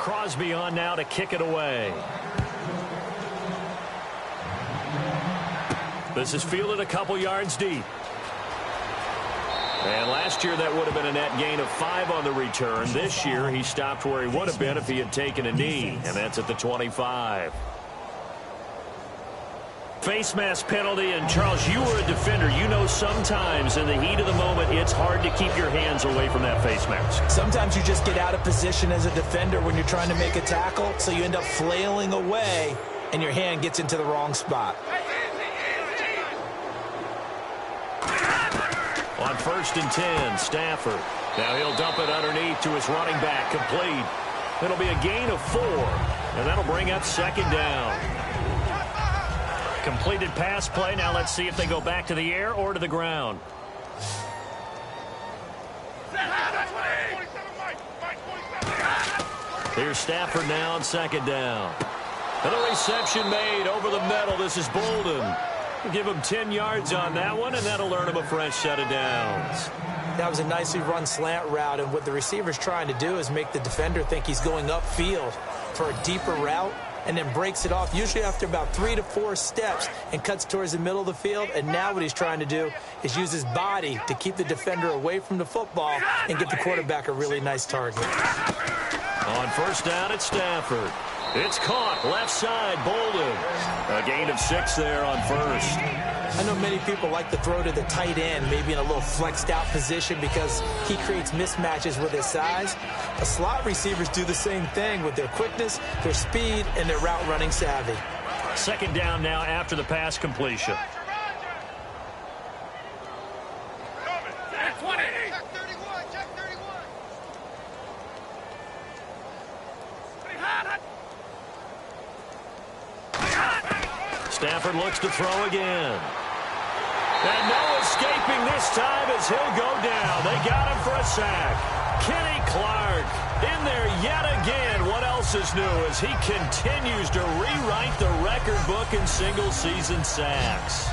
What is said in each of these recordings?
Crosby on now to kick it away. This is fielded a couple yards deep. And last year that would have been a net gain of 5 on the return. This year he stopped where he would have been if he had taken a knee, and that's at the 25. Face mask penalty, and Charles, you were a defender. You know sometimes in the heat of the moment it's hard to keep your hands away from that face mask. Sometimes you just get out of position as a defender when you're trying to make a tackle, so you end up flailing away and your hand gets into the wrong spot. On 1st and 10, Stafford. Now he'll dump it underneath to his running back, complete. It'll be a gain of 4, and that'll bring up 2nd down. Completed pass play. Now let's see if they go back to the air or to the ground. Here's Stafford now on 2nd down. And a reception made over the middle. This is Bolden. We'll give him 10 yards on that one, and that'll earn him a fresh set of downs. That was a nicely run slant route, and what the receiver's trying to do is make the defender think he's going upfield for a deeper route, and then breaks it off, usually after about 3 to 4 steps, and cuts towards the middle of the field. And now what he's trying to do is use his body to keep the defender away from the football and get the quarterback a really nice target. On 1st down, it's Stafford. It's caught, left side, Bolden. A gain of 6 there on 1st. I know many people like to throw to the tight end, maybe in a little flexed out position because he creates mismatches with his size. The slot receivers do the same thing with their quickness, their speed, and their route running savvy. 2nd down now after the pass completion. Stafford looks to throw again. And no escaping this time as he'll go down. They got him for a sack. Kenny Clark in there yet again. What else is new as he continues to rewrite the record book in single-season sacks.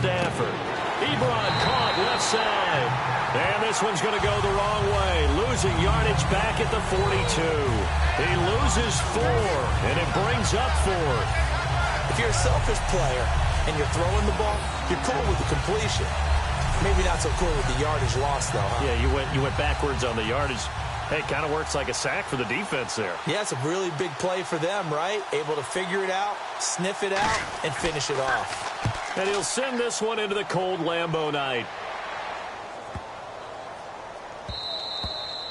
Stafford. Ebron caught left side. And this one's going to go the wrong way. Losing yardage back at the 42. He loses 4, and it brings up 4. If you're a selfish player and you're throwing the ball, you're cool with the completion. Maybe not so cool with the yardage loss, though, huh? Yeah, you went backwards on the yardage. Hey, kind of works like a sack for the defense there. Yeah, it's a really big play for them, right? Able to figure it out, sniff it out, and finish it off. And he'll send this one into the cold Lambeau night.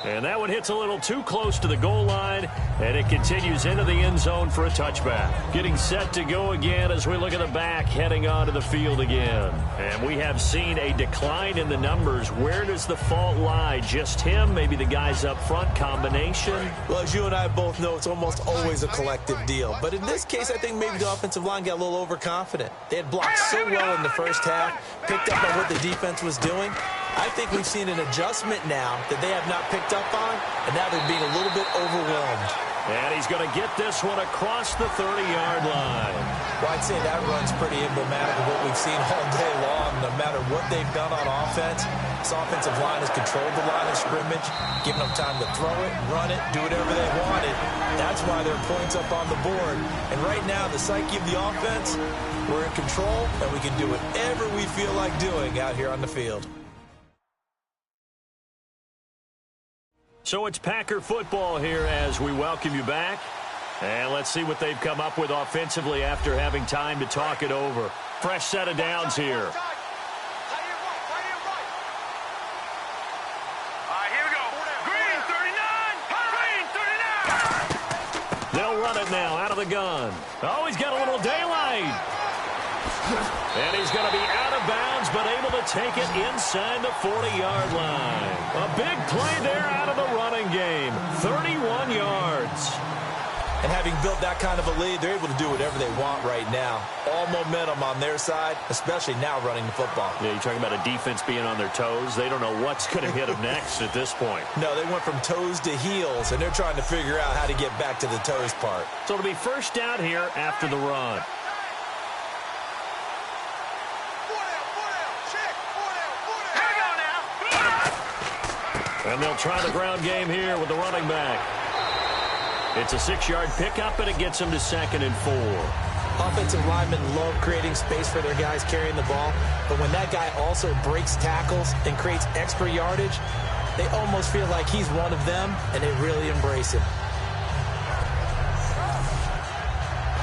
And that one hits a little too close to the goal line, and it continues into the end zone for a touchback. Getting set to go again as we look at the back heading onto the field again. And we have seen a decline in the numbers. Where does the fault lie? Just him? Maybe the guys up front? Combination? Well, as you and I both know, it's almost always a collective deal. But in this case, I think maybe the offensive line got a little overconfident. They had blocked so well in the first half, picked up on what the defense was doing. I think we've seen an adjustment now that they have not picked up on, and now they're being a little bit overwhelmed. And he's going to get this one across the 30-yard line. Well, I'd say that run's pretty emblematic of what we've seen all day long. No matter what they've done on offense, this offensive line has controlled the line of scrimmage, given them time to throw it, run it, do whatever they wanted. That's why there are points up on the board. And right now, the psyche of the offense, we're in control, and we can do whatever we feel like doing out here on the field. So it's Packer football here as we welcome you back. And let's see what they've come up with offensively after having time to talk it over. Fresh set of downs here. They'll run it now out of the gun. Oh, he's got a little daylight. And he's going to be out of bounds, but able to take it inside the 40-yard line. A big play there out of the running game. 31 yards. And having built that kind of a lead, they're able to do whatever they want right now. All momentum on their side, especially now running the football. Yeah, you're talking about a defense being on their toes. They don't know what's going to hit them next at this point. No, they went from toes to heels, and they're trying to figure out how to get back to the toes part. So it'll be first down here after the run. And they'll try the ground game here with the running back. It's a 6-yard pickup, and it gets them to 2nd and 4. Offensive linemen love creating space for their guys carrying the ball, but when that guy also breaks tackles and creates extra yardage, they almost feel like he's one of them, and they really embrace him.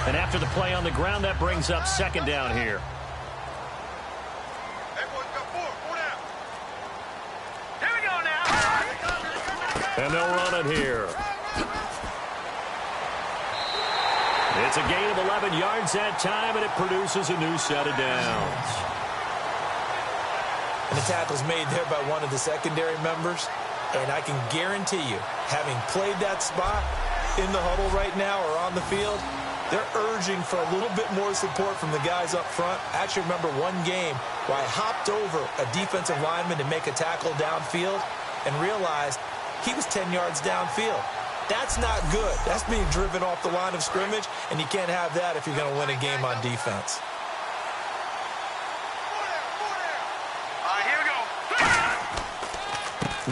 And after the play on the ground, that brings up 2nd down here. Here we go now. And they'll run it here. It's a gain of 11 yards that time, and it produces a new set of downs. And the tackle's made there by one of the secondary members. And I can guarantee you, having played that spot in the huddle right now or on the field, they're urging for a little bit more support from the guys up front. I actually remember one game where I hopped over a defensive lineman to make a tackle downfield and realized he was 10 yards downfield. That's not good. That's being driven off the line of scrimmage, and you can't have that if you're going to win a game on defense. Here we go.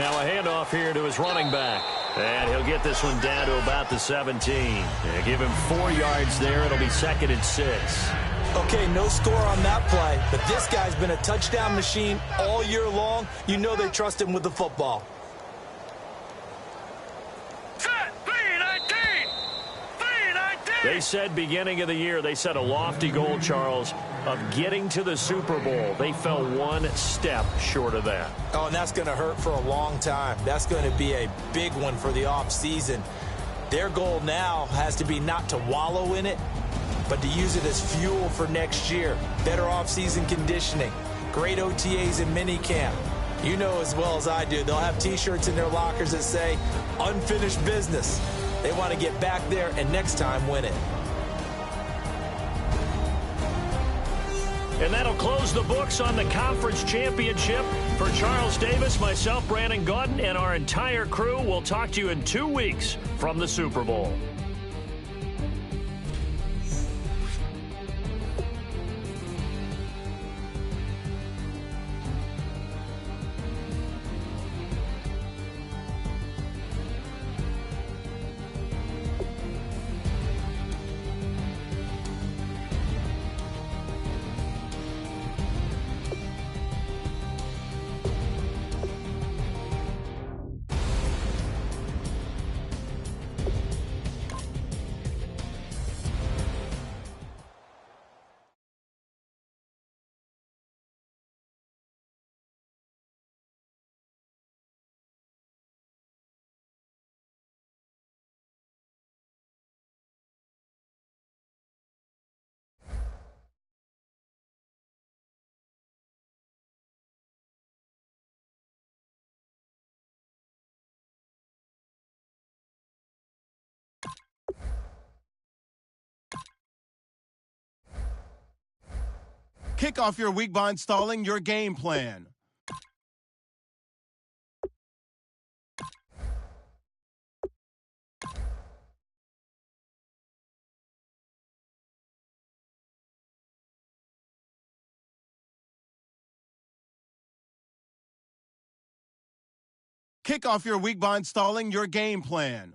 Now a handoff here to his running back. And he'll get this one down to about the 17. And give him 4 yards there. It'll be 2nd and 6. Okay, no score on that play, but this guy's been a touchdown machine all year long. You know they trust him with the football. They said beginning of the year, they set a lofty goal, Charles, of getting to the Super Bowl. They fell one step short of that. Oh, and that's going to hurt for a long time. That's going to be a big one for the offseason. Their goal now has to be not to wallow in it, but to use it as fuel for next year. Better offseason conditioning, great OTAs and minicamp. You know as well as I do, they'll have T-shirts in their lockers that say, unfinished business. They want to get back there and next time win it. And that'll close the books on the conference championship. For Charles Davis, myself, Brandon Gaudin, and our entire crew, we'll talk to you in 2 weeks from the Super Bowl. Kick off your week by installing your game plan. Kick off your week by installing your game plan.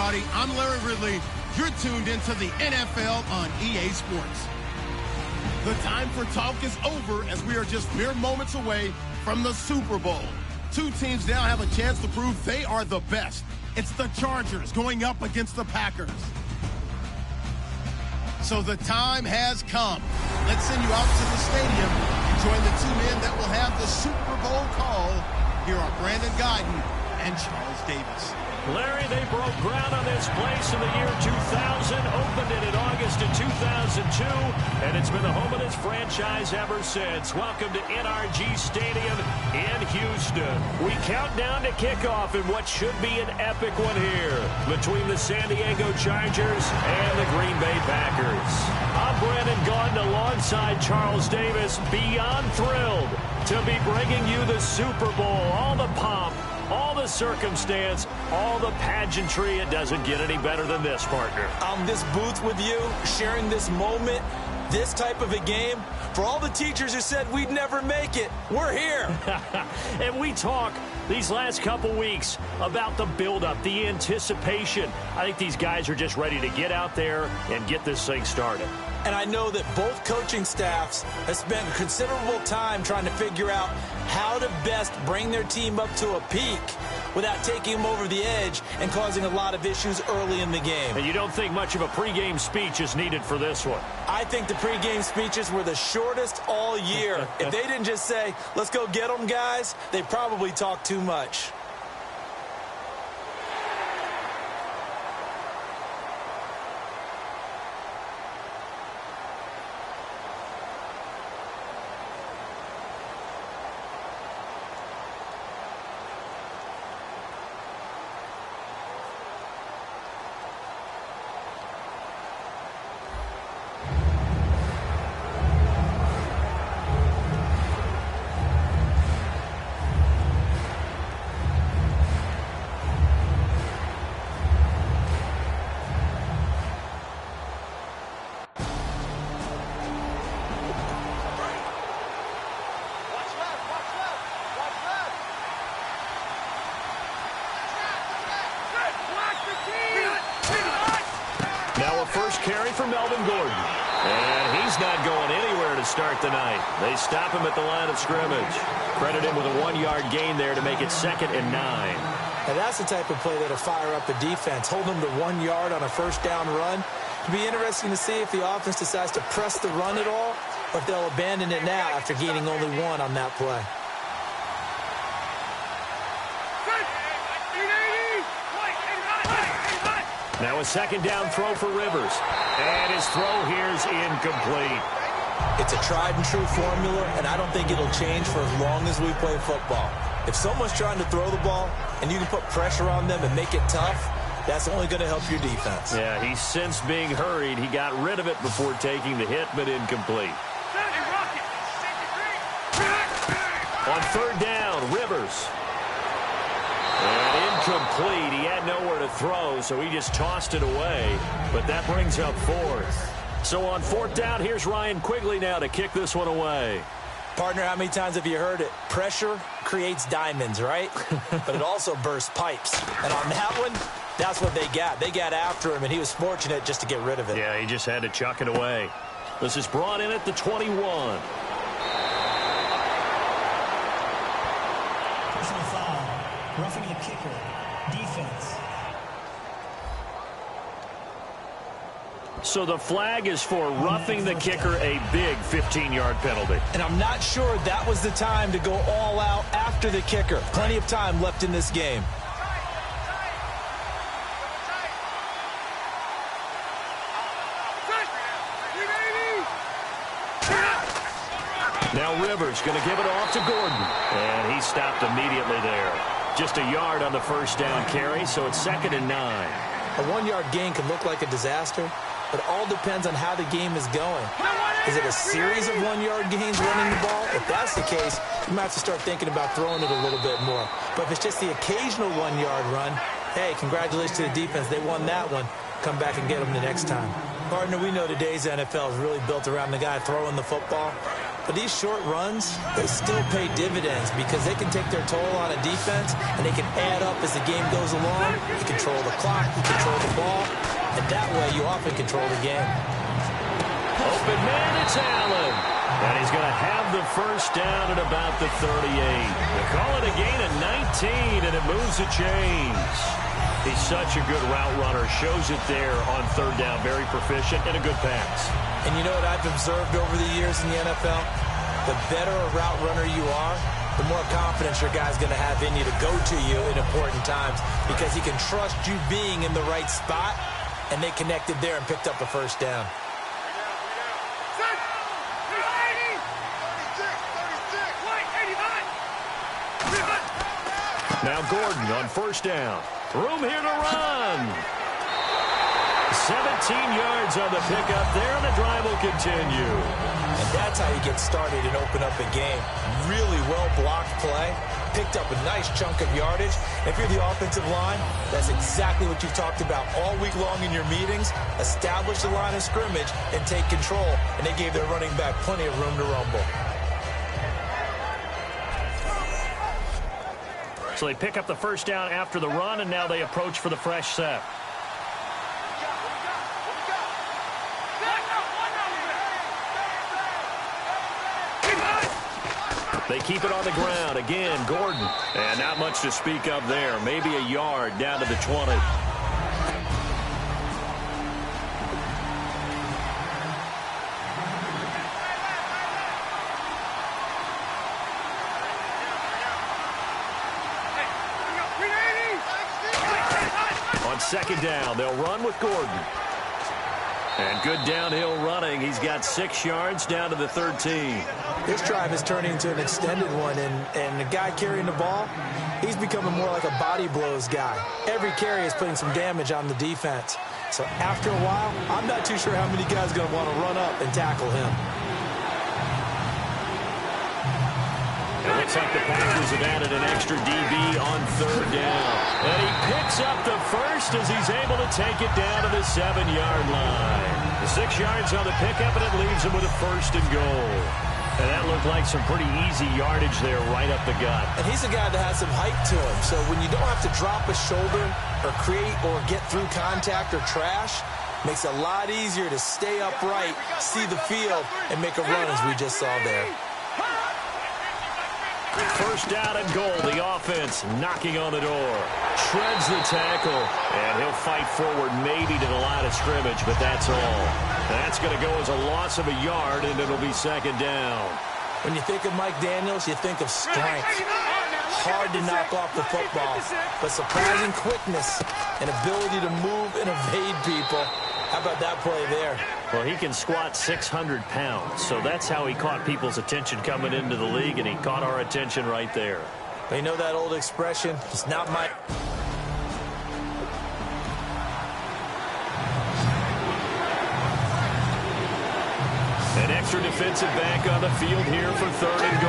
everybody. I'm Larry Ridley. You're tuned into the NFL on EA Sports. The time for talk is over as we are just mere moments away from the Super Bowl. Two teams now have a chance to prove they are the best. It's the Chargers going up against the Packers. So the time has come. Let's send you out to the stadium and join the two men that will have the Super Bowl call. Here are Brandon Guyton and Charles Davis. Larry, they broke ground on this place in the year 2000, opened it in August of 2002, and it's been the home of this franchise ever since. Welcome to NRG Stadium in Houston. We count down to kickoff in what should be an epic one here between the San Diego Chargers and the Green Bay Packers. I'm Brandon Guyton alongside Charles Davis, beyond thrilled to be bringing you the Super Bowl, all the pomp, all the circumstance, all the pageantry. It doesn't get any better than this, partner. I'm this booth with you, sharing this moment, this type of a game. For all the teachers who said we'd never make it, we're here. And we talk these last couple weeks about the buildup, the anticipation. I think these guys are just ready to get out there and get this thing started. And I know that both coaching staffs have spent considerable time trying to figure out how to best bring their team up to a peak without taking them over the edge and causing a lot of issues early in the game. And you don't think much of a pregame speech is needed for this one? I think the pregame speeches were the shortest all year. If they didn't just say, let's go get them, guys, they probably talked too much. First carry for Melvin Gordon. And he's not going anywhere to start the night. They stop him at the line of scrimmage. Credit him with a 1-yard gain there to make it 2nd and 9. Now that's the type of play that'll fire up a defense. Hold them to 1 yard on a first down run. It'll be interesting to see if the offense decides to press the run at all or if they'll abandon it now after gaining only 1 on that play. Now a 2nd down throw for Rivers. And his throw here is incomplete. It's a tried and true formula, and I don't think it'll change for as long as we play football. If someone's trying to throw the ball and you can put pressure on them and make it tough, that's only going to help your defense. Yeah, he's since being hurried. He got rid of it before taking the hit, but incomplete. On 3rd down, Rivers. And incomplete. He had nowhere to throw, so he just tossed it away. But that brings up 4th. So on 4th down, here's Ryan Quigley now to kick this one away. Partner, how many times have you heard it? Pressure creates diamonds, right? But it also bursts pipes. And on that one, that's what they got. They got after him, and he was fortunate just to get rid of it. Yeah, he just had to chuck it away. This is brought in at the 21. Personal foul. Roughing the kicker. Defense. So the flag is for roughing the kicker, a big 15-yard penalty. And I'm not sure that was the time to go all out after the kicker. Plenty of time left in this game. Now Rivers going to give it off to Gordon. And he stopped immediately there. Just a yard on the first down carry, so it's 2nd and 9. A 1-yard gain can look like a disaster, but it all depends on how the game is going. Is it a series of 1-yard gains running the ball? If that's the case, you might have to start thinking about throwing it a little bit more. But if it's just the occasional 1-yard run, hey, congratulations to the defense. They won that one. Come back and get them the next time. Partner, we know today's NFL is really built around the guy throwing the football. But these short runs, they still pay dividends because they can take their toll on a defense and they can add up as the game goes along. You control the clock, you control the ball, and that way you often control the game. Open man, it's Allen. And he's going to have the first down at about the 38. They call it a gain of 19, and it moves the chains. He's such a good route runner. Shows it there on third down. Very proficient and a good pass. And you know what I've observed over the years in the NFL? The better a route runner you are, the more confidence your guy's going to have in you to go to you in important times because he can trust you being in the right spot, and they connected there and picked up a first down. Now Gordon on first down. Room here to run. 17 yards on the pickup there, and the drive will continue. And that's how you get started and open up a game. Really well-blocked play. Picked up a nice chunk of yardage. If you're the offensive line, that's exactly what you've talked about all week long in your meetings. Establish the line of scrimmage and take control. And they gave their running back plenty of room to rumble. So they pick up the first down after the run, and now they approach for the fresh set. They keep it on the ground. Again, Gordon. And not much to speak of there. Maybe a yard down to the 20. On second down, they'll run with Gordon. And good downhill running. He's got 6 yards down to the 13. This drive is turning into an extended one, and the guy carrying the ball, he's becoming more like a body blows guy. Every carry is putting some damage on the defense. So after a while, I'm not too sure how many guys are going to want to run up and tackle him. It looks like the Packers have added an extra DB on third down. And he picks up the first as he's able to take it down to the 7-yard line. The 6 yards on the pickup, and it leaves him with a first and goal. And that looked like some pretty easy yardage there right up the gut. And he's a guy that has some height to him. So when you don't have to drop a shoulder or create or get through contact or trash, makes it a lot easier to stay upright, see the field, and make a run as we just saw there. First down and goal. The offense knocking on the door. Shreds the tackle, and he'll fight forward maybe to the line of scrimmage, but that's all. That's going to go as a loss of a yard, and it'll be second down. When you think of Mike Daniels, you think of strength. Hard to knock off the football, but surprising quickness and ability to move and evade people. How about that play there? Well, he can squat 600 pounds, so that's how he caught people's attention coming into the league, and he caught our attention right there. They know that old expression, it's not my... An extra defensive back on the field here for third and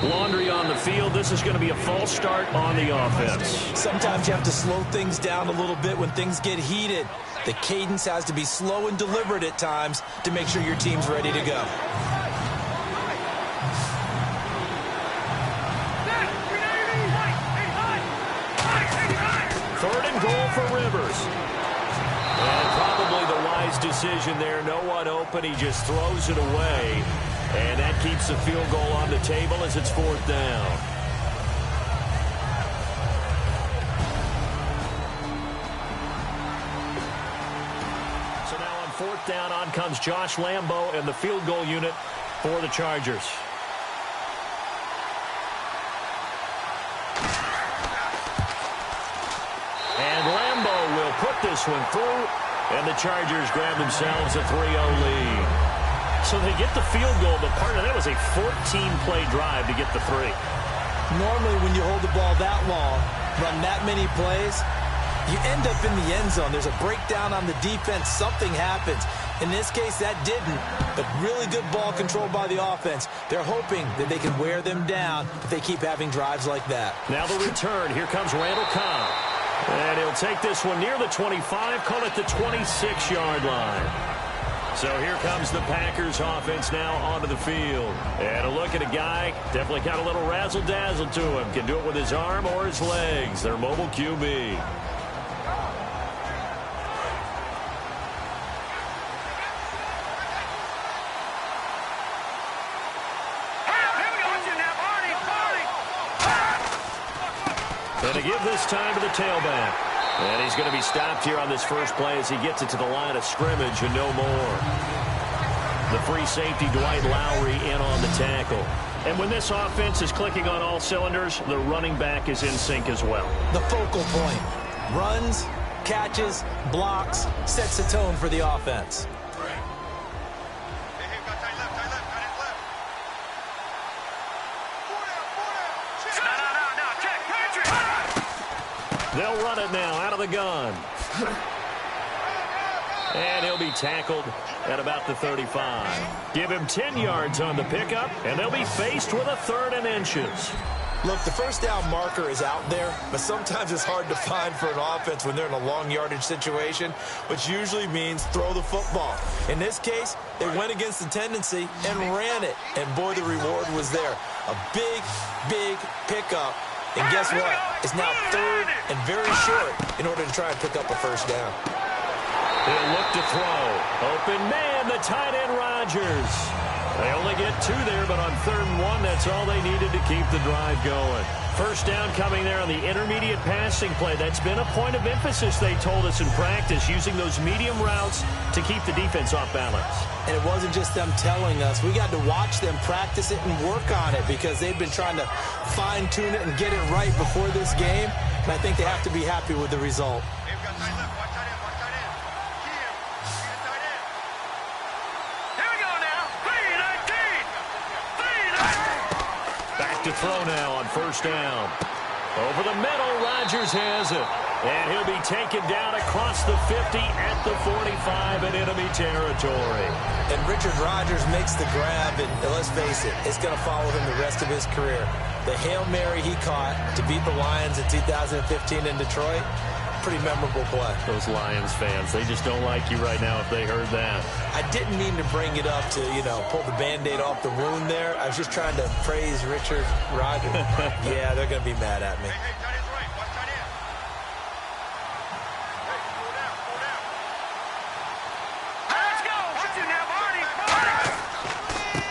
goal. Laundry on the field. This is going to be a false start on the offense. Sometimes you have to slow things down a little bit when things get heated. The cadence has to be slow and deliberate at times to make sure your team's ready to go. Third and goal for Rivers. And probably the wise decision there. No one open. He just throws it away. And that keeps the field goal on the table as it's fourth down. So now on fourth down, on comes Josh Lambo and the field goal unit for the Chargers. And Lambo will put this one through, and the Chargers grab themselves a 3-0 lead. So they get the field goal, but part of that was a 14-play drive to get the 3. Normally when you hold the ball that long, run that many plays, you end up in the end zone. There's a breakdown on the defense. Something happens. In this case, that didn't, but really good ball control by the offense. They're hoping that they can wear them down if they keep having drives like that. Now the return. Here comes Randall Cobb. And he'll take this one near the 25, call it the 26-yard line. So here comes the Packers offense now onto the field. And a look at a guy, definitely got a little razzle-dazzle to him. Can do it with his arm or his legs. Their mobile QB. And to give this time to the tailback. And he's going to be stopped here on this first play as he gets it to the line of scrimmage and no more. The free safety, Dwight Lowry, in on the tackle. And when this offense is clicking on all cylinders, the running back is in sync as well. The focal point. Runs, catches, blocks, sets the tone for the offense. They'll run it now out of the gun. And he'll be tackled at about the 35. Give him 10 yards on the pickup, and they'll be faced with a 3rd and inches. Look, the first down marker is out there, but sometimes it's hard to find for an offense when they're in a long yardage situation, which usually means throw the football. In this case, they went against the tendency and ran it, and boy, the reward was there. A big, big pickup. And guess what? It's now 3rd and very short in order to try and pick up a first down. He'll look to throw. Open man, the tight end Rodgers. They only get 2 there, but on 3rd and 1, that's all they needed to keep the drive going. First down coming there on the intermediate passing play. That's been a point of emphasis, they told us in practice, using those medium routes to keep the defense off balance. And it wasn't just them telling us. We got to watch them practice it and work on it because they've been trying to fine-tune it and get it right before this game. And I think they have to be happy with the result. To throw now on first down. Over the middle, Rodgers has it. And he'll be taken down across the 50 at the 45 in enemy territory. And Richard Rodgers makes the grab, and let's face it, it's going to follow him the rest of his career. The Hail Mary he caught to beat the Lions in 2015 in Detroit, pretty memorable play. Those Lions fans, they just don't like you right now if they heard that. I didn't mean to bring it up to, pull the Band-Aid off the wound there. I was just trying to praise Richard Rodgers. Yeah, they're going to be mad at me.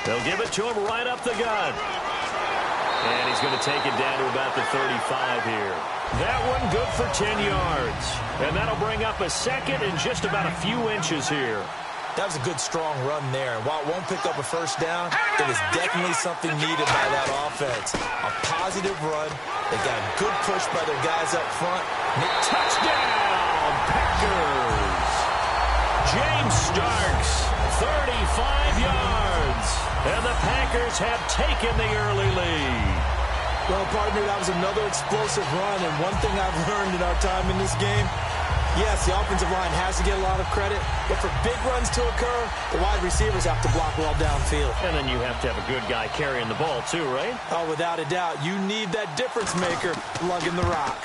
They'll give it to him right up the gut. And he's going to take it down to about the 35 here. That one good for 10 yards. And that'll bring up a 2nd and just about a few inches here. That was a good, strong run there. And while it won't pick up a first down, it was definitely something needed by that offense. A positive run. They got a good push by their guys up front. Touchdown, Packers! James Starks, 35 yards. And the Packers have taken the early lead. Well, partner, that was another explosive run. And one thing I've learned in our time in this game, yes, the offensive line has to get a lot of credit, but for big runs to occur, the wide receivers have to block well downfield. And then you have to have a good guy carrying the ball too, right? Oh, without a doubt. You need that difference maker lugging the rock.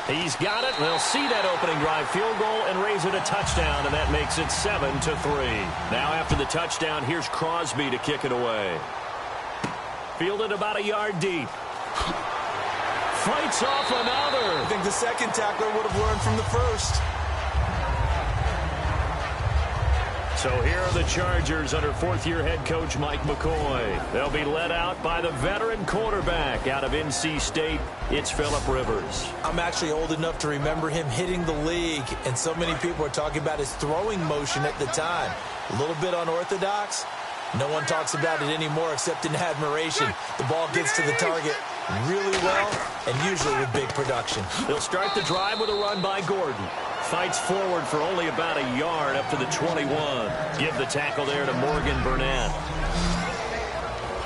He's got it. They'll see that opening drive field goal and raise it a touchdown, and that makes it 7-3. Now after the touchdown, here's Crosby to kick it away. Fielded about a yard deep. Fights off another. I think the second tackler would have learned from the first. So here are the Chargers under 4th-year head coach Mike McCoy. They'll be led out by the veteran quarterback out of NC State. It's Phillip Rivers. I'm actually old enough to remember him hitting the league, and so many people are talking about his throwing motion at the time. A little bit unorthodox. No one talks about it anymore except in admiration. The ball gets to the target really well, and usually with big production. They'll start the drive with a run by Gordon. Fights forward for only about a yard up to the 21. Give the tackle there to Morgan Burnett.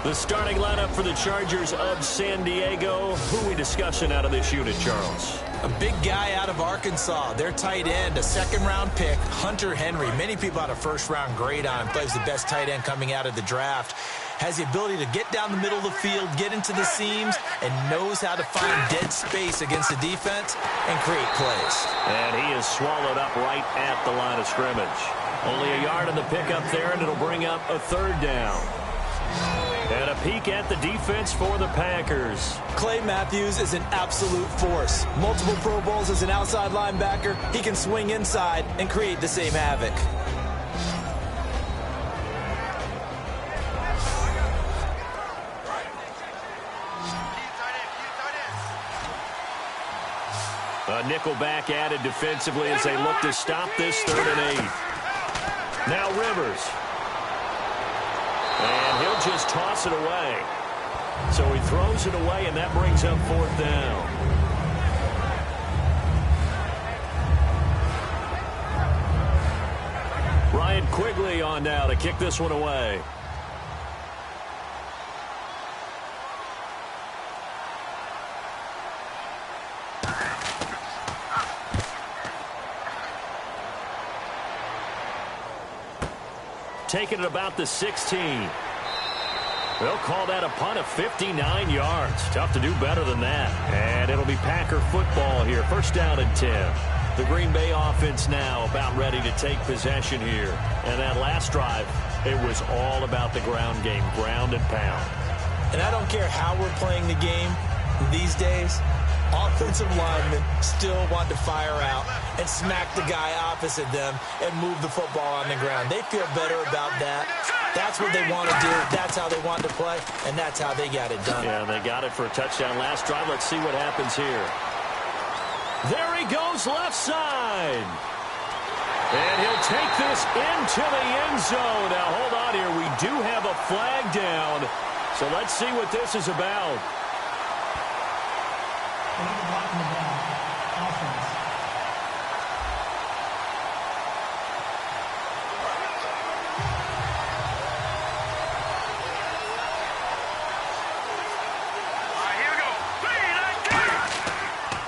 The starting lineup for the Chargers of San Diego. Who are we discussing out of this unit, Charles? A big guy out of Arkansas. Their tight end, a 2nd-round pick, Hunter Henry. Many people had a 1st-round grade on him. Plays the best tight end coming out of the draft. has the ability to get down the middle of the field, get into the seams, and knows how to find dead space against the defense and create plays. And he is swallowed up right at the line of scrimmage. Only a yard on the pickup there, and it'll bring up a third down. And a peek at the defense for the Packers. Clay Matthews is an absolute force. Multiple Pro Bowls as an outside linebacker. He can swing inside and create the same havoc. A nickel back added defensively as they look to stop this 3rd and 8. Now Rivers. And he'll just toss it away. So he throws it away, and that brings up 4th down. Ryan Quigley on now to kick this one away. Taking it about the 16. They'll call that a punt of 59 yards. Tough to do better than that. And it'll be Packer football here. 1st down and 10. The Green Bay offense now about ready to take possession here. And that last drive, it was all about the ground game, ground and pound. And I don't care how we're playing the game these days, offensive linemen still want to fire out and smack the guy opposite them and move the football on the ground. They feel better about that. That's what they want to do. That's how they want to play, and that's how they got it done. Yeah, they got it for a touchdown last drive. Let's see what happens here. There he goes left side. And he'll take this into the end zone. Now, hold on here. We do have a flag down. So let's see what this is about.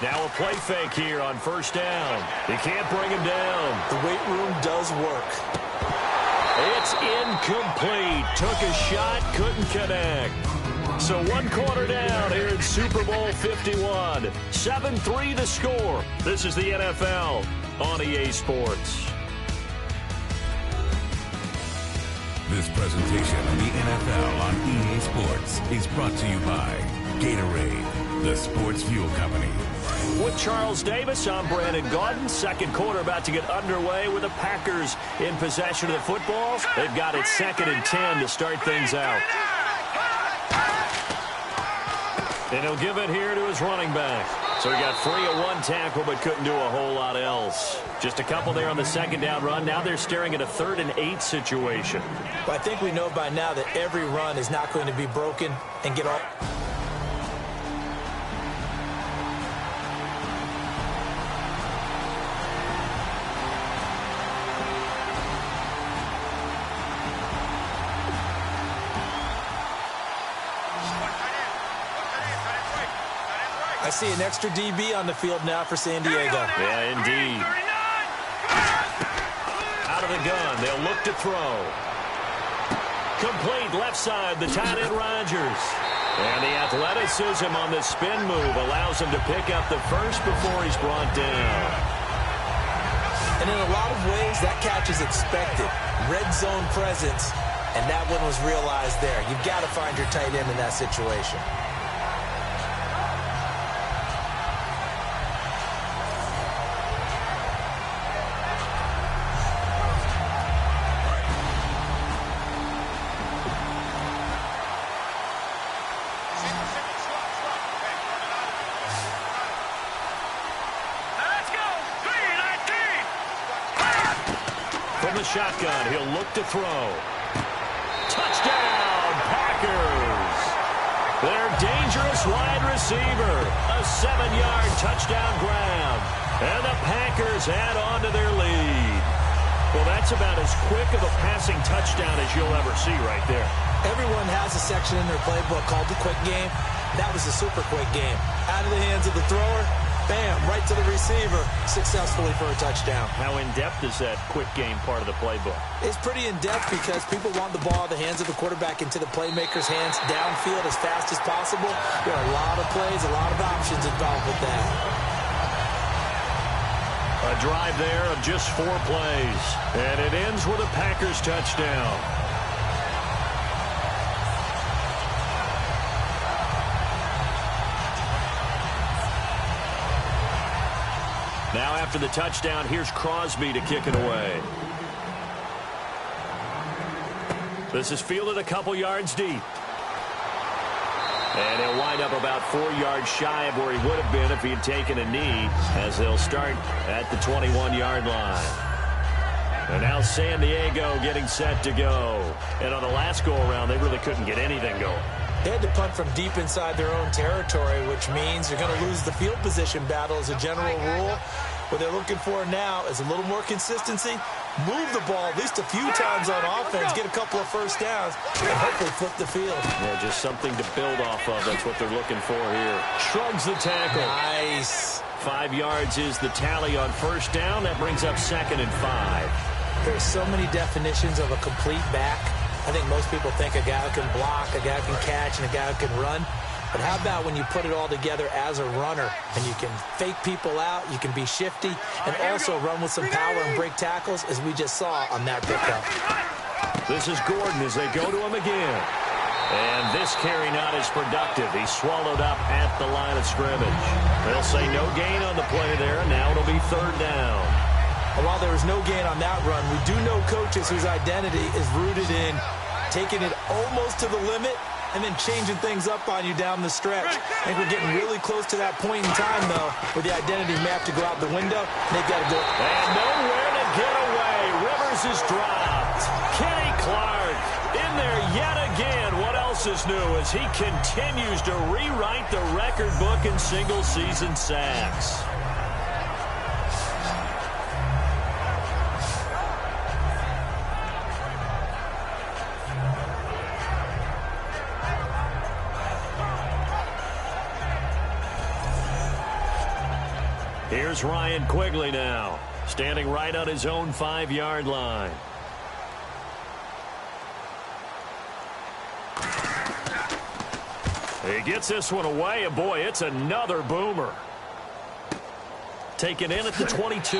Now a play fake here on 1st down. He can't bring him down. The weight room does work. It's incomplete. Took a shot, couldn't connect. So 1 quarter down here in Super Bowl 51. 7-3 the score. This is the NFL on EA Sports. This presentation of the NFL on EA Sports is brought to you by Gatorade, the sports fuel company. With Charles Davis, I'm Brandon Gaudin. 2nd quarter about to get underway with the Packers in possession of the football. They've got it 2nd and 10 to start things out. And he'll give it here to his running back. So he got free of 1 tackle but couldn't do a whole lot else. Just a couple there on the 2nd down run. Now they're staring at a 3rd and 8 situation. Well, I think we know by now that every run is not going to be broken and get off. I see an extra DB on the field now for San Diego. Yeah, indeed. Out of the gun, they'll look to throw. Complete left side, the tight end Rodgers. And the athleticism on the spin move allows him to pick up the first before he's brought down. And in a lot of ways, that catch is expected. Red zone presence, and that one was realized there. You've got to find your tight end in that situation. Shotgun, he'll look to throw. Touchdown, Packers! Their dangerous wide receiver. A 7-yard touchdown grab. And the Packers add on to their lead. Well, that's about as quick of a passing touchdown as you'll ever see right there. Everyone has a section in their playbook called the quick game. That was a super quick game. Out of the hands of the thrower, bam, right to the receiver, successfully for a touchdown. How in-depth is that quick game part of the playbook? It's pretty in-depth because people want the ball in the hands of the quarterback into the playmaker's hands downfield as fast as possible. There are a lot of plays, a lot of options involved with that. A drive there of just 4 plays, and it ends with a Packers touchdown. Now after the touchdown, here's Crosby to kick it away. This is fielded a couple yards deep. And he'll wind up about 4 yards shy of where he would have been if he had taken a knee, as they'll start at the 21-yard line. And now San Diego getting set to go. And on the last go-around, they really couldn't get anything going. They had to punt from deep inside their own territory, which means you're going to lose the field position battle as a general rule. What they're looking for now is a little more consistency, move the ball at least a few times on offense, get a couple of first downs, and hopefully flip the field. Yeah, just something to build off of. That's what they're looking for here. Shrugs the tackle. Nice. 5 yards is the tally on first down. That brings up 2nd and 5. There's so many definitions of a complete back. I think most people think a guy who can block, a guy who can catch, and a guy who can run. But how about when you put it all together as a runner and you can fake people out, you can be shifty, and also run with some power and break tackles, as we just saw on that pickup. This is Gordon as they go to him again. And this carry not as productive. He's swallowed up at the line of scrimmage. They'll say no gain on the play there. Now it'll be 3rd down. And while there was no gain on that run, we do know coaches whose identity is rooted in taking it almost to the limit and then changing things up on you down the stretch. I think we're getting really close to that point in time, though, where the identity may have to go out the window. They've got to go. And nowhere to get away. Rivers is dropped. Kenny Clark in there yet again. What else is new as he continues to rewrite the record book in single-season sacks. Here's Ryan Quigley now, standing right on his own 5-yard line. He gets this one away, and boy, it's another boomer. Taken in at the 22.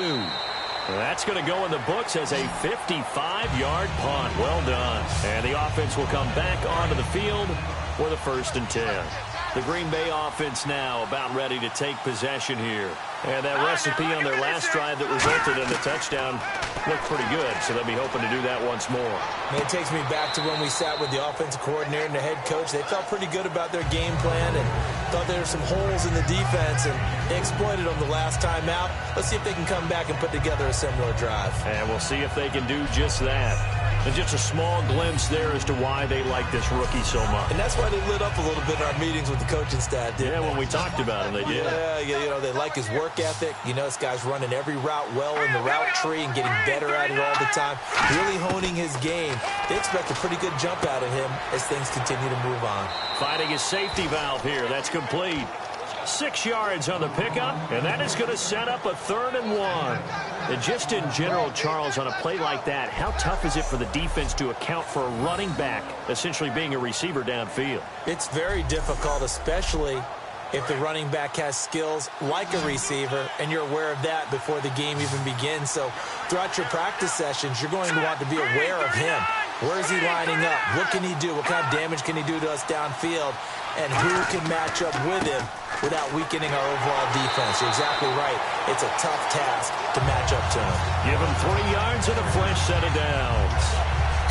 That's going to go in the books as a 55-yard punt. Well done. And the offense will come back onto the field for the 1st and 10. The Green Bay offense now about ready to take possession here. And that recipe on their last drive that resulted in the touchdown looked pretty good, so they'll be hoping to do that once more. It takes me back to when we sat with the offensive coordinator and the head coach. They felt pretty good about their game plan and thought there were some holes in the defense, and they exploited them the last time out. Let's see if they can come back and put together a similar drive. And we'll see if they can do just that. And just a small glimpse there as to why they like this rookie so much. And that's why they lit up a little bit in our meetings with the coaching staff, didn't they? When we talked about him, they did. Yeah, you know, they like his work ethic. You know, this guy's running every route well in the route tree and getting better at it all the time. Really honing his game. They expect a pretty good jump out of him as things continue to move on. Finding his safety valve here. That's complete. 6 yards on the pickup, and that is going to set up a 3rd and 1. And just in general, Charles, on a play like that, how tough is it for the defense to account for a running back essentially being a receiver downfield? It's very difficult, especially if the running back has skills like a receiver, and you're aware of that before the game even begins. So throughout your practice sessions, you're going to want to be aware of him. Where is he lining up? What can he do? What kind of damage can he do to us downfield? And who can match up with him without weakening our overall defense? You're exactly right. It's a tough task to match up to him. Give him 3 yards and a fresh set of downs.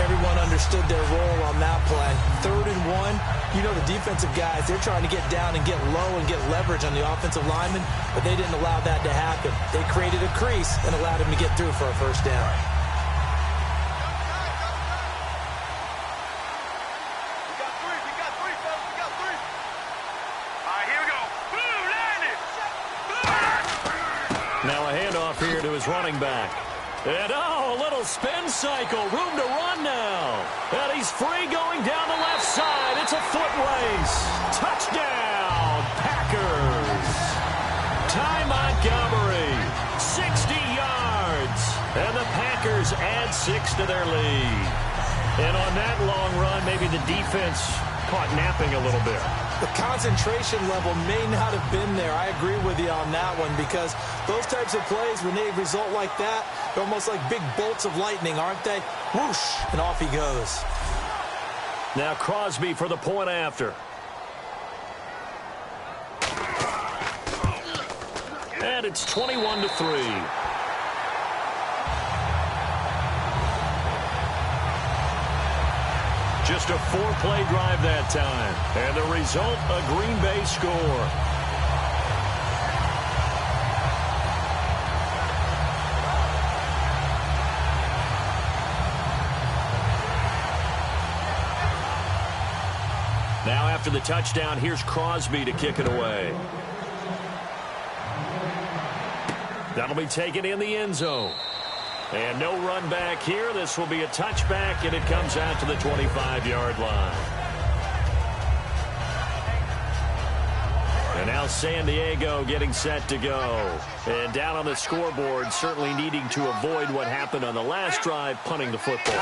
Everyone understood their role on that play. 3rd and 1. You know, the defensive guys, they're trying to get down and get low and get leverage on the offensive lineman, but they didn't allow that to happen. They created a crease and allowed him to get through for a first down. Now a handoff here to his running back. And a little spin cycle. Room to run now. And he's free going down the left side. It's a foot race. Touchdown, Packers. Time add 6 to their lead. And on that long run, maybe the defense caught napping a little bit. The concentration level may not have been there. I agree with you on that one, because those types of plays, when they result like that, they're almost like big bolts of lightning, aren't they? Whoosh, and off he goes. Now Crosby for the point after. And it's 21-3. Just a 4-play drive that time. And the result, a Green Bay score. Now after the touchdown, here's Crosby to kick it away. That'll be taken in the end zone. And no run back here. This will be a touchback, and it comes out to the 25-yard line. And now San Diego getting set to go. And down on the scoreboard, certainly needing to avoid what happened on the last drive, punting the football.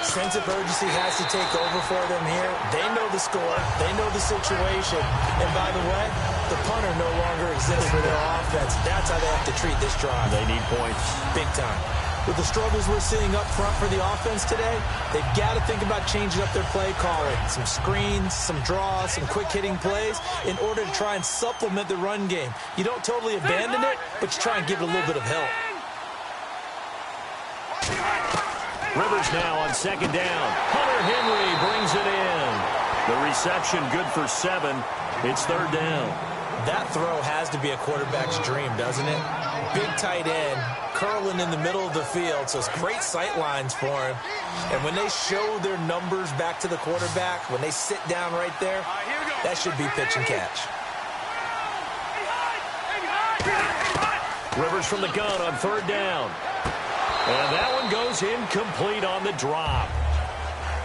Sense of urgency has to take over for them here. They know the score. They know the situation. And by the way, the punter no longer exists for their offense. That's how they have to treat this drive. They need points. Big time. With the struggles we're seeing up front for the offense today, they've got to think about changing up their play calling. Some screens, some draws, some quick-hitting plays in order to try and supplement the run game. You don't totally abandon it, but you try and give it a little bit of help. Rivers now on second down. Hunter Henry brings it in. The reception good for 7. It's third down. That throw has to be a quarterback's dream, doesn't it? Big tight end, curling in the middle of the field, so it's great sight lines for him. And when they show their numbers back to the quarterback, when they sit down right there, that should be pitch and catch. Rivers from the gun on third down. And that one goes incomplete on the drop.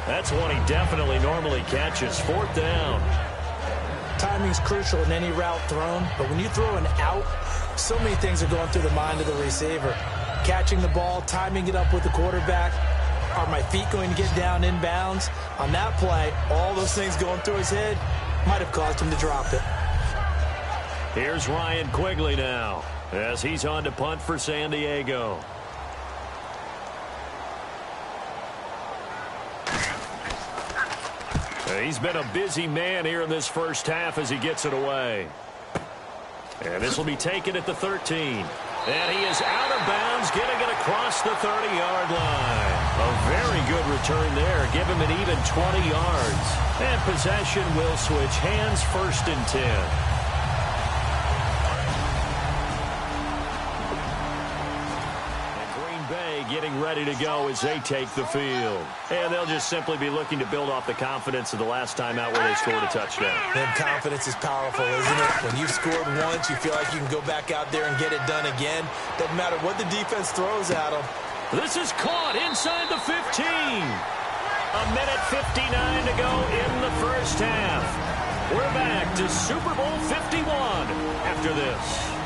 That's one he definitely normally catches. Fourth down. Timing's crucial in any route thrown, but when you throw an out, so many things are going through the mind of the receiver. Catching the ball, timing it up with the quarterback. Are my feet going to get down in bounds? On that play, all those things going through his head might have caused him to drop it. Here's Ryan Quigley now, as he's on to punt for San Diego. He's been a busy man here in this first half as he gets it away. And this will be taken at the 13. And he is out of bounds, getting it across the 30-yard line. A very good return there. Give him an even 20 yards. And possession will switch hands, first and 10. Getting ready to go as they take the field. And they'll just simply be looking to build off the confidence of the last time out where they scored a touchdown. And confidence is powerful, isn't it? When you've scored once, you feel like you can go back out there and get it done again. Doesn't matter what the defense throws at them. This is caught inside the 15. A minute 59 to go in the first half. We're back to Super Bowl 51 after this.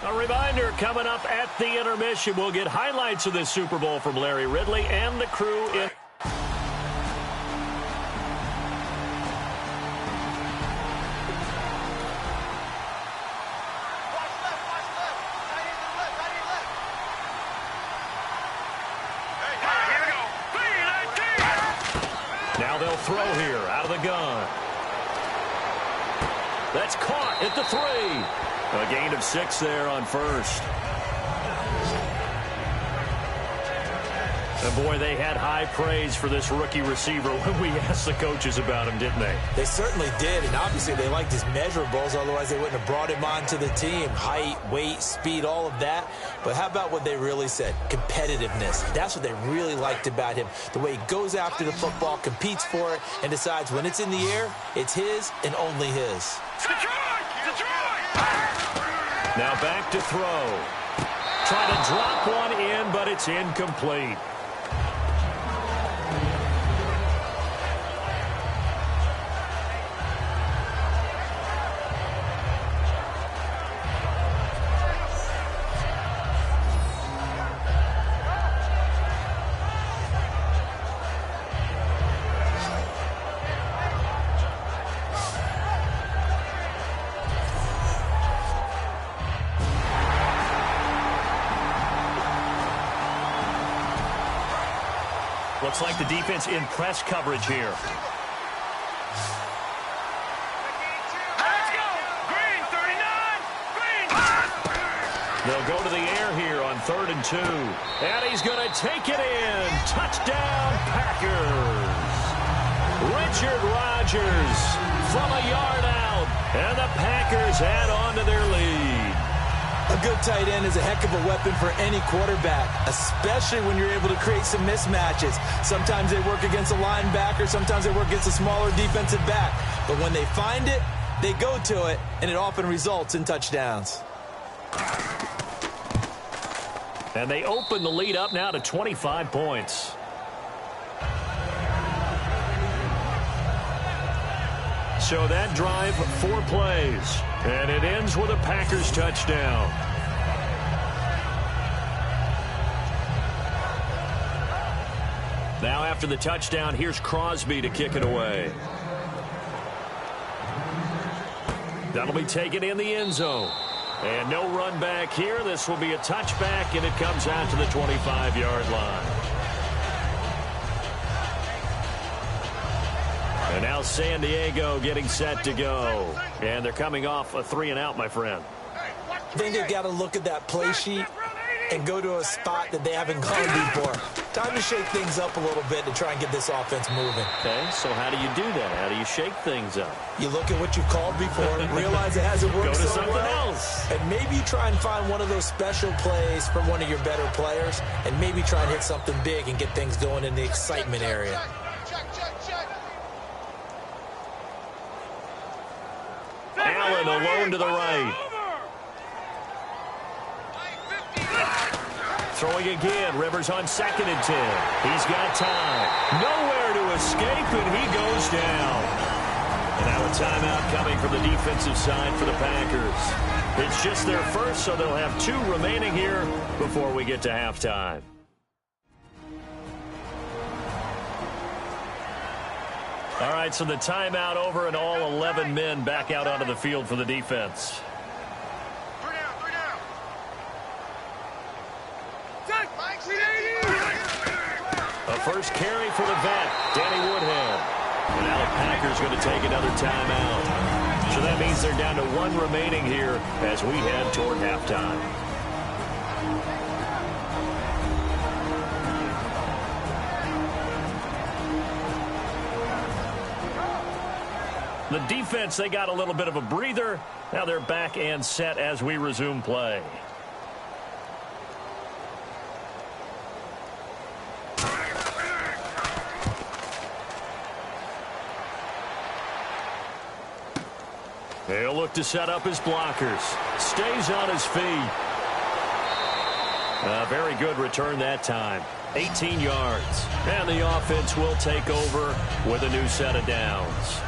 A reminder, coming up at the intermission, we'll get highlights of this Super Bowl from Larry Ridley and the crew in. Now they'll throw here out of the gun. That's caught at the 3. A gain of 6 there on first. And boy, they had high praise for this rookie receiver when we asked the coaches about him, didn't they? They certainly did, and obviously they liked his measurables, otherwise they wouldn't have brought him onto the team. Height, weight, speed, all of that. But how about what they really said? Competitiveness. That's what they really liked about him. The way he goes after the football, competes for it, and decides when it's in the air, it's his and only his. Now back to throw. Trying to drop one in, but it's incomplete. Looks like the defense in press coverage here. Let's go! Green, 39! Green! They'll go to the air here on 3rd and 2. And he's going to take it in. Touchdown, Packers. Richard Rodgers from a yard out. And the Packers add on to their lead. A good tight end is a heck of a weapon for any quarterback, especially when you're able to create some mismatches. Sometimes they work against a linebacker, sometimes they work against a smaller defensive back. But when they find it, they go to it, and it often results in touchdowns. And they open the lead up now to 25 points. So that drive, 4 plays. And it ends with a Packers touchdown. Now after the touchdown, here's Crosby to kick it away. That'll be taken in the end zone. And no run back here. This will be a touchback, and it comes out to the 25-yard line. And now San Diego getting set to go. And they're coming off a 3-and-out, my friend. I think they've got to look at that play sheet and go to a spot that they haven't gone before. Time to shake things up a little bit to try and get this offense moving. Okay, so how do you do that? How do you shake things up? You look at what you've called before, realize it hasn't worked Go to so something well, else. and maybe try and find one of those special plays from one of your better players, and maybe try and hit something big and get things going in the excitement area. Allen alone to the right. Throwing again. Rivers on 2nd and 10. He's got time. Nowhere to escape, and he goes down. And now a timeout coming from the defensive side for the Packers. It's just their first, so they'll have 2 remaining here before we get to halftime. All right, so the timeout over, and all 11 men back out onto the field for the defense. 3 down. A first carry for the vet, Danny Woodhead. And now the Packers going to take another timeout. So that means they're down to 1 remaining here as we head toward halftime. The defense, they got a little bit of a breather. Now they're back and set as we resume play. He'll look to set up his blockers. Stays on his feet. A very good return that time. 18 yards. And the offense will take over with a new set of downs.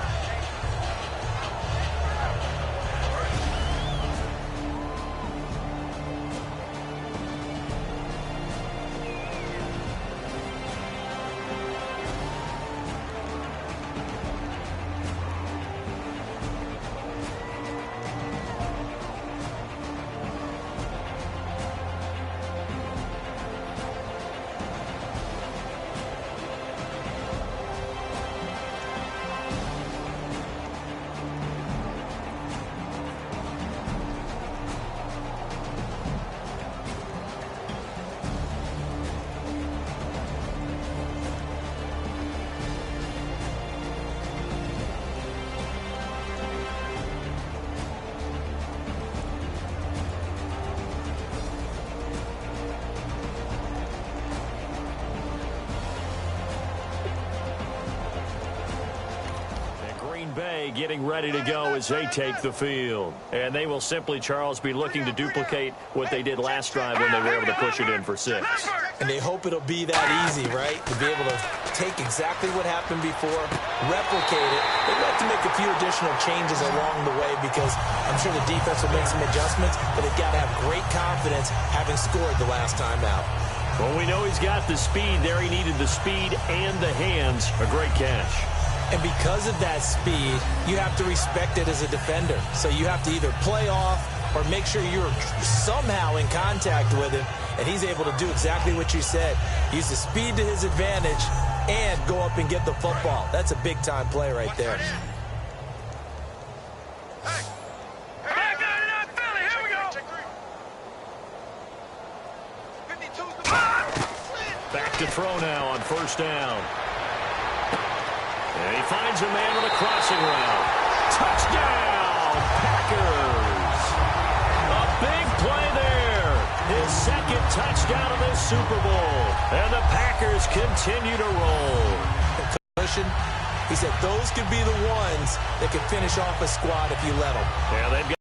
Getting ready to go as they take the field. And they will simply, Charles, be looking to duplicate what they did last drive when they were able to push it in for 6. And they hope it'll be that easy, right? To be able to take exactly what happened before, replicate it. They'd like to make a few additional changes along the way because I'm sure the defense will make some adjustments, but they've got to have great confidence having scored the last time out. Well, we know he's got the speed there. He needed the speed and the hands. A great catch. And because of that speed, you have to respect it as a defender. So you have to either play off or make sure you're somehow in contact with him. And he's able to do exactly what you said. Use the speed to his advantage and go up and get the football. That's a big-time play right there. Back to throw now on first down. And he finds a man on a crossing route. Touchdown, Packers! A big play there. His second touchdown of this Super Bowl. And the Packers continue to roll. He said those could be the ones that could finish off a squad if you let them. Yeah, they've got